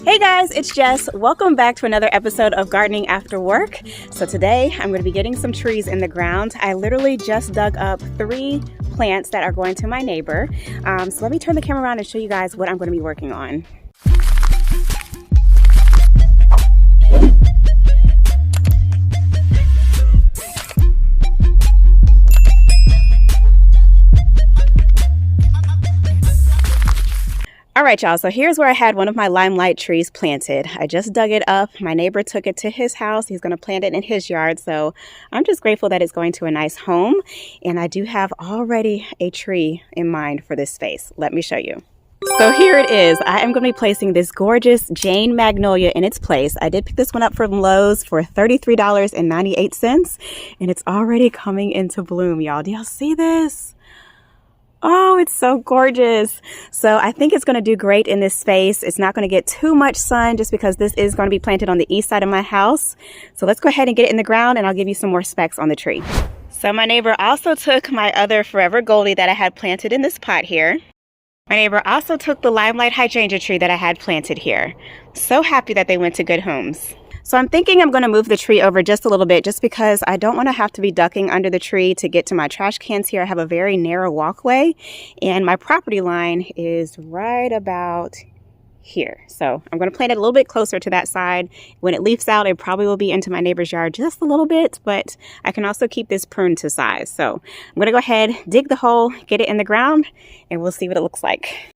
Hey guys, it's Jess. Welcome back to another episode of Gardening After Work. So today I'm going to be getting some trees in the ground. I literally just dug up 3 plants that are going to my neighbor. So let me turn the camera around and show you guys what I'm going to be working on. All right, y'all, so here's where I had one of my limelight trees planted. I just dug it up. My neighbor took it to his house. He's going to plant it in his yard. So I'm just grateful that it's going to a nice home. And I do have already a tree in mind for this space. Let me show you. So here it is. I am going to be placing this gorgeous Jane Magnolia in its place. I did pick this one up from Lowe's for $33.98. And it's already coming into bloom, y'all. Do y'all see this? Oh, it's so gorgeous. So I think it's going to do great in this space. It's not going to get too much sun just because this is going to be planted on the east side of my house. So let's go ahead and get it in the ground and I'll give you some more specs on the tree. So my neighbor also took my other Forever Goldie that I had planted in this pot here. My neighbor also took the Limelight Hydrangea tree that I had planted here. So happy that they went to good homes. So I'm thinking I'm going to move the tree over just a little bit just because I don't want to have to be ducking under the tree to get to my trash cans here. I have a very narrow walkway and my property line is right about here. So I'm going to plant it a little bit closer to that side. When it leaves out, it probably will be into my neighbor's yard just a little bit, but I can also keep this pruned to size. So I'm going to go ahead, dig the hole, get it in the ground, and we'll see what it looks like.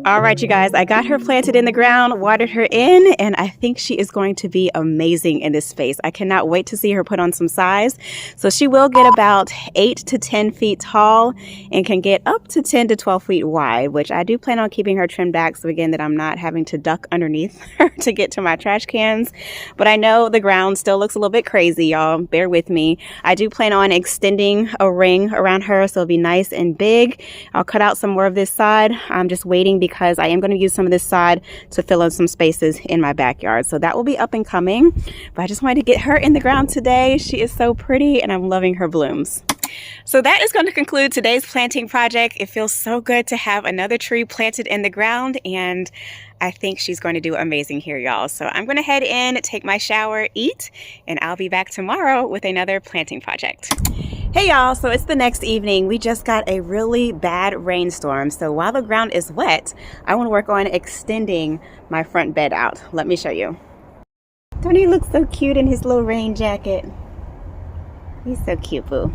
All right, you guys, I got her planted in the ground, watered her in, and I think she is going to be amazing in this space. I cannot wait to see her put on some size. So she will get about 8 to 10 feet tall and can get up to 10 to 12 feet wide, which I do plan on keeping her trimmed back so again that I'm not having to duck underneath her to get to my trash cans. But I know the ground still looks a little bit crazy, y'all. Bear with me. I do plan on extending a ring around her so it'll be nice and big. I'll cut out some more of this side. I'm just waiting because I am going to use some of this side to fill in some spaces in my backyard. So that will be up and coming. But I just wanted to get her in the ground today. She is so pretty and I'm loving her blooms. So that is going to conclude today's planting project. It feels so good to have another tree planted in the ground and I think she's going to do amazing here, y'all. So I'm going to head in, take my shower, eat, and I'll be back tomorrow with another planting project. Hey y'all, so it's the next evening. We just got a really bad rainstorm. So while the ground is wet, I want to work on extending my front bed out. Let me show you. Don't he look so cute in his little rain jacket? He's so cute, boo.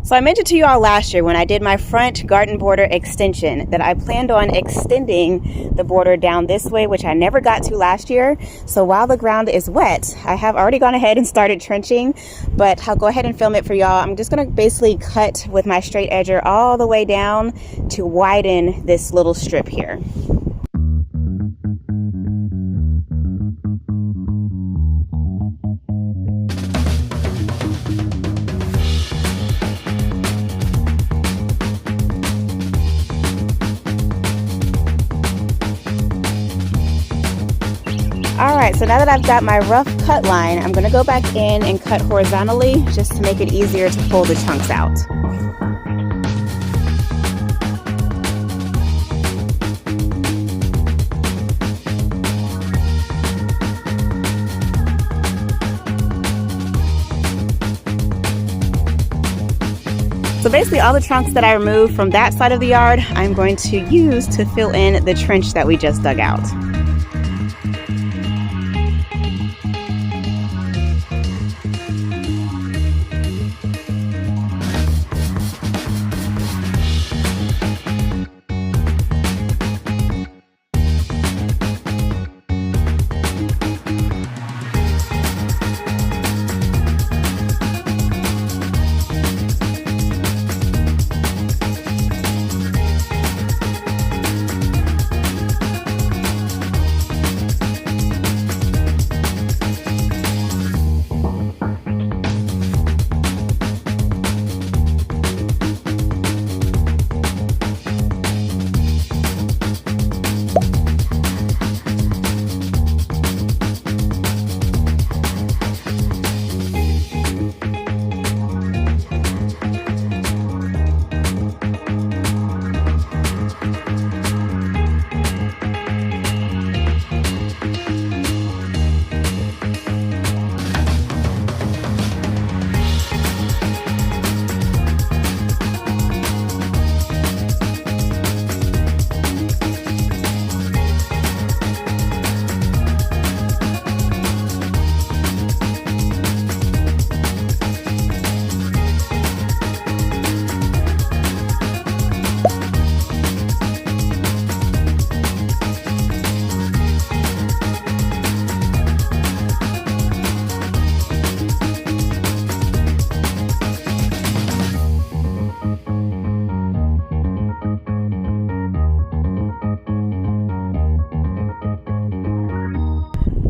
So I mentioned to you all last year when I did my front garden border extension that I planned on extending the border down this way, which I never got to last year. So while the ground is wet, I have already gone ahead and started trenching, but I'll go ahead and film it for y'all. I'm just gonna basically cut with my straight edger all the way down to widen this little strip here. Alright, so now that I've got my rough cut line, I'm going to go back in and cut horizontally just to make it easier to pull the chunks out. So basically all the trunks that I removed from that side of the yard, I'm going to use to fill in the trench that we just dug out.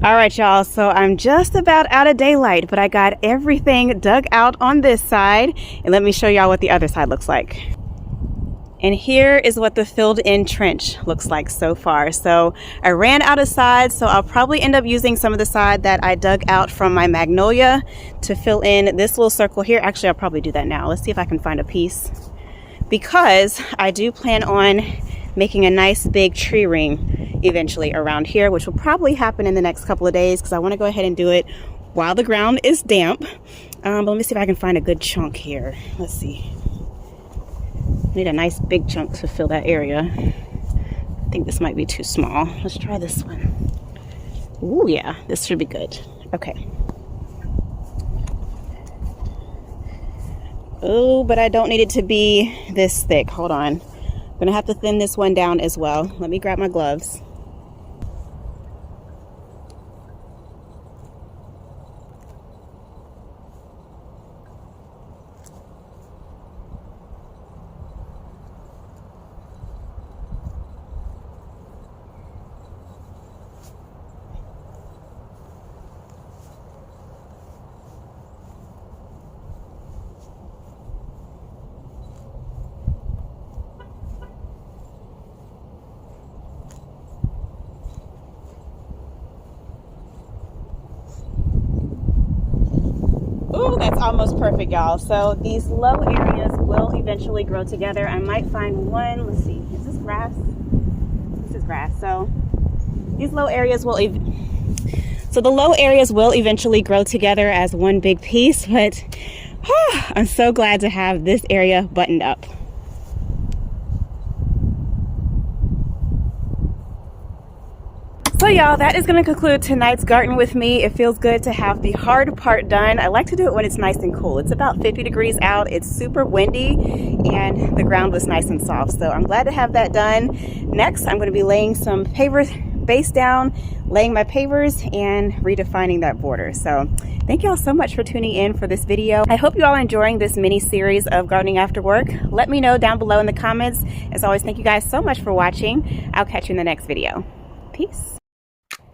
All right, y'all, so I'm just about out of daylight, but I got everything dug out on this side, and let me show y'all what the other side looks like. And here is what the filled in trench looks like so far. So I ran out of sides, so I'll probably end up using some of the side that I dug out from my Magnolia to fill in this little circle here. Actually, I'll probably do that now. Let's see if I can find a piece, because I do plan on making a nice big tree ring eventually around here, which will probably happen in the next couple of days because I want to go ahead and do it while the ground is damp. But let me see if I can find a good chunk here. Let's see. Need a nice big chunk to fill that area. I think this might be too small. Let's try this one. Ooh, yeah, this should be good. Okay. Oh, but I don't need it to be this thick. Hold on. I'm gonna have to thin this one down as well. Let me grab my gloves. Ooh, that's almost perfect, y'all. So these low areas will eventually grow together. I might find one. Let's see. Is this grass? This is grass. So these low areas will the low areas will eventually grow together as one big piece, but I'm so glad to have this area buttoned up. So y'all, that is going to conclude tonight's garden with me. It feels good to have the hard part done. I like to do it when it's nice and cool. It's about 50 degrees out. It's super windy and the ground was nice and soft. So I'm glad to have that done. Next, I'm going to be laying some paver base down, laying my pavers and redefining that border. So thank y'all so much for tuning in for this video. I hope you all are enjoying this mini series of gardening after work. Let me know down below in the comments. As always, thank you guys so much for watching. I'll catch you in the next video. Peace.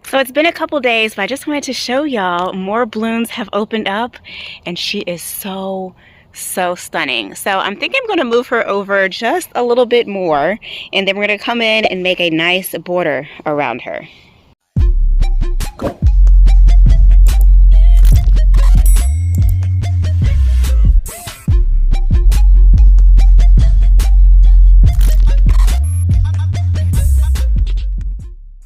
So it's been a couple days, but I just wanted to show y'all more blooms have opened up and she is so stunning. So I'm thinking I'm going to move her over just a little bit more and then we're going to come in and make a nice border around her.